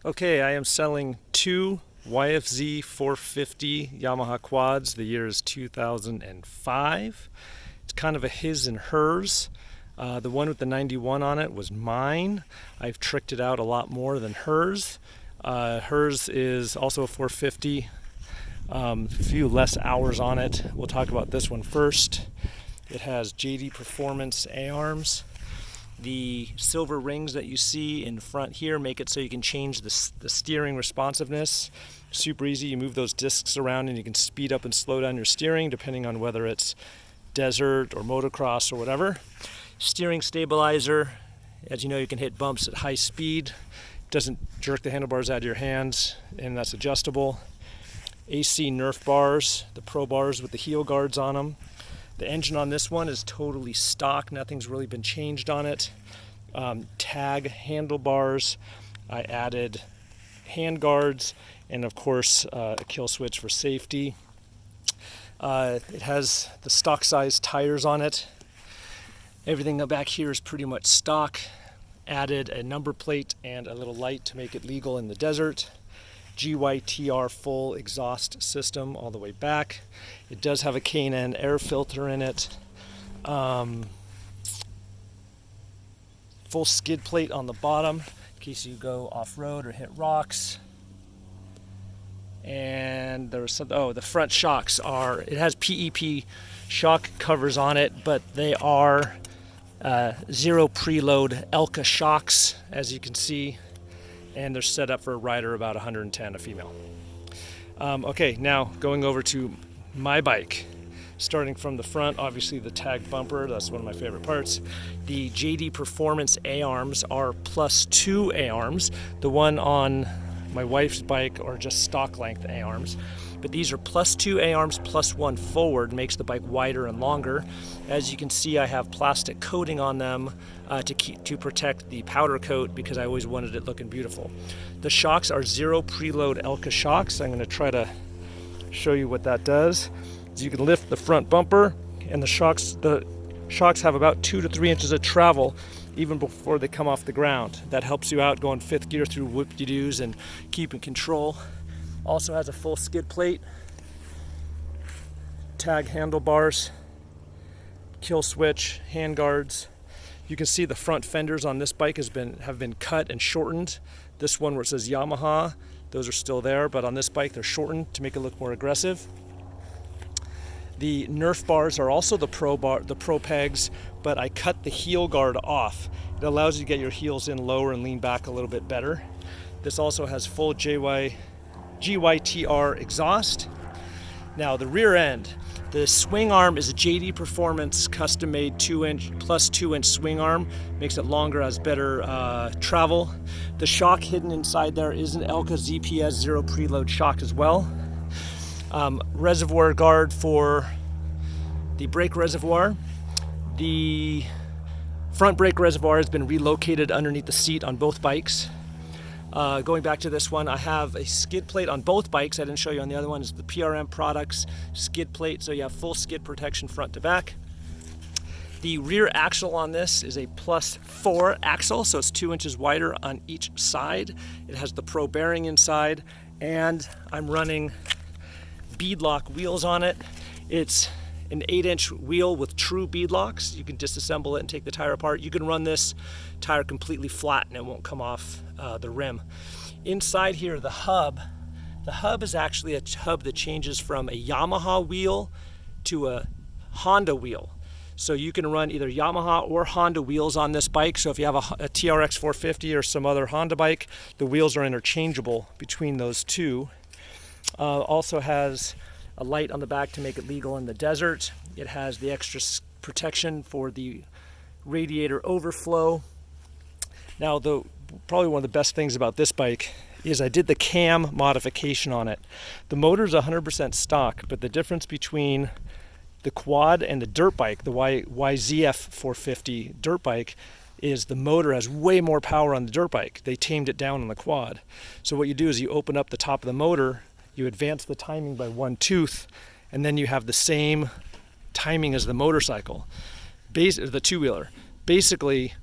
Okay, I am selling two YFZ450 Yamaha quads. The year is 2005. It's kind of a his and hers. The one with the 91 on it was mine. I've tricked it out a lot more than hers. Hers is also a 450. A few less hours on it. We'll talk about this one first. It has JD Performance A-arms. The silver rings that you see in front here make it so you can change the steering responsiveness. Super easy. You move those discs around and you can speed up and slow down your steering depending on whether it's desert or motocross or whatever. Steering stabilizer. As you know, you can hit bumps at high speed. Doesn't jerk the handlebars out of your hands, and that's adjustable. AC Nerf bars, the Pro bars with the heel guards on them. The engine on this one is totally stock. Nothing's really been changed on it. Tag handlebars. I added hand guards and of course a kill switch for safety. It has the stock size tires on it. Everything back here is pretty much stock. Added a number plate and a little light to make it legal in the desert. GYTR full exhaust system all the way back. It does have a K&N air filter in it. Full skid plate on the bottom in case you go off-road or hit rocks. And there's some, the front shocks are, it has PEP shock covers on it, but they are zero preload Elka shocks, as you can see. And they're set up for a rider about 110, a female. Okay, now going over to my bike. Starting from the front, obviously the tag bumper, that's one of my favorite parts. The JD Performance A-arms are +2 A-arms. The one on my wife's bike are just stock length A-arms. But these are +2 A-arms +1 forward, makes the bike wider and longer. As you can see, I have plastic coating on them to protect the powder coat because I always wanted it looking beautiful. The shocks are zero preload Elka shocks. I'm going to try to show you what that does. So you can lift the front bumper, and the shocks have about 2 to 3 inches of travel even before they come off the ground. That helps you out going fifth gear through whoop-de-doos and keeping control. Also has a full skid plate, tag handlebars, kill switch, hand guards. You can see the front fenders on this bike have been cut and shortened. This one where it says Yamaha, those are still there, but on this bike they're shortened to make it look more aggressive. The Nerf bars are also the Pro pegs, but I cut the heel guard off. It allows you to get your heels in lower and lean back a little bit better. This also has full GYTR exhaust. Now the rear end, the swing arm is a JD Performance custom-made 2-inch +2-inch swing arm. Makes it longer, has better travel. The shock hidden inside there is an Elka ZPS zero preload shock as well. Reservoir guard for the brake reservoir. The front brake reservoir has been relocated underneath the seat on both bikes. Going back to this one, I have a skid plate on both bikes. I didn't show you on the other one. It's the PRM Products skid plate, so you have full skid protection front to back. The rear axle on this is a +4 axle, so it's 2 inches wider on each side. It has the Pro bearing inside, and I'm running beadlock wheels on it. It's an 8-inch wheel with true beadlocks. You can disassemble it and take the tire apart. You can run this tire completely flat and it won't come off the rim. Inside here, the hub is actually a hub that changes from a Yamaha wheel to a Honda wheel. So you can run either Yamaha or Honda wheels on this bike. So if you have a TRX 450 or some other Honda bike, the wheels are interchangeable between those two. Also has a light on the back to make it legal in the desert. It has the extra protection for the radiator overflow. Now, probably one of the best things about this bike is I did the cam modification on it. The motor is 100% stock, but the difference between the quad and the dirt bike, the YZF450 dirt bike, is the motor has way more power on the dirt bike. They tamed it down on the quad. So what you do is you open up the top of the motor, you advance the timing by 1 tooth, and then you have the same timing as the motorcycle, the two-wheeler. Basically,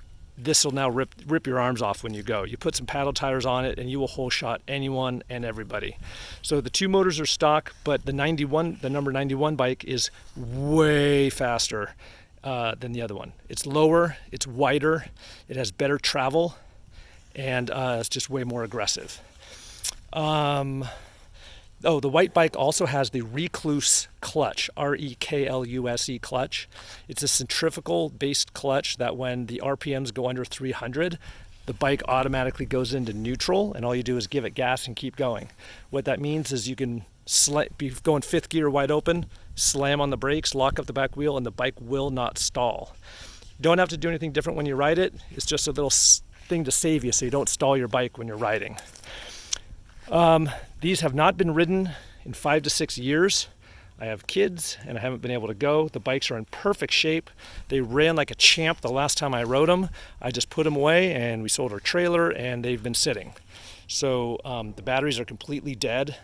this will now rip your arms off when you go. You put some paddle tires on it and you will hole shot anyone and everybody. So the two motors are stock, but the number 91 bike is way faster than the other one. It's lower, it's wider, it has better travel, and it's just way more aggressive. The white bike also has the Recluse clutch, R-E-K-L-U-S-E clutch. It's a centrifugal based clutch that when the RPMs go under 300, the bike automatically goes into neutral, and all you do is give it gas and keep going. What that means is you can be going fifth gear wide open, slam on the brakes, lock up the back wheel, and the bike will not stall. You don't have to do anything different when you ride it. It's just a little thing to save you so you don't stall your bike when you're riding. These have not been ridden in 5 to 6 years. I have kids and I haven't been able to go. The bikes are in perfect shape. They ran like a champ the last time I rode them. I just put them away and we sold our trailer and they've been sitting. So the batteries are completely dead.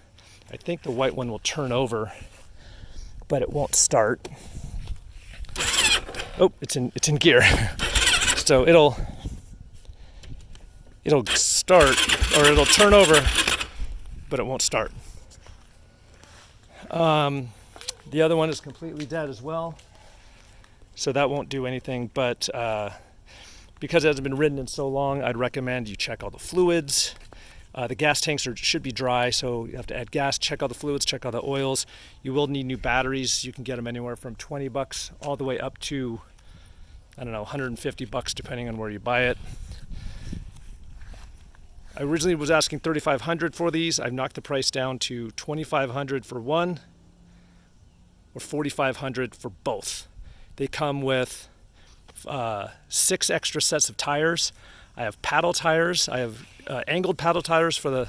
I think the white one will turn over, but it won't start. Oh, it's in gear. So it'll start, or it'll turn over, but it won't start. The other one is completely dead as well, so that won't do anything, but because it hasn't been ridden in so long, I'd recommend you check all the fluids. The gas tanks should be dry, so you have to add gas, check all the fluids, check all the oils. You will need new batteries. You can get them anywhere from $20 all the way up to, $150 depending on where you buy it. I originally was asking $3,500 for these. I've knocked the price down to $2,500 for one or $4,500 for both. They come with 6 extra sets of tires. I have paddle tires. I have angled paddle tires for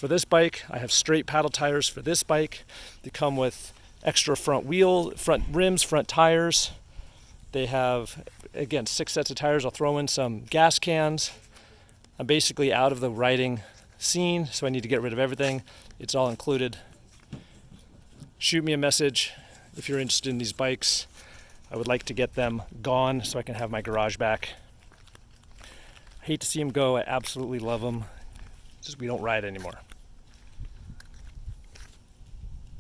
this bike. I have straight paddle tires for this bike. They come with extra front rims, front tires. They have, again, 6 sets of tires. I'll throw in some gas cans. I'm basically out of the riding scene, so I need to get rid of everything. It's all included. Shoot me a message if you're interested in these bikes. I would like to get them gone so I can have my garage back. I hate to see them go. I absolutely love them. Just we don't ride anymore.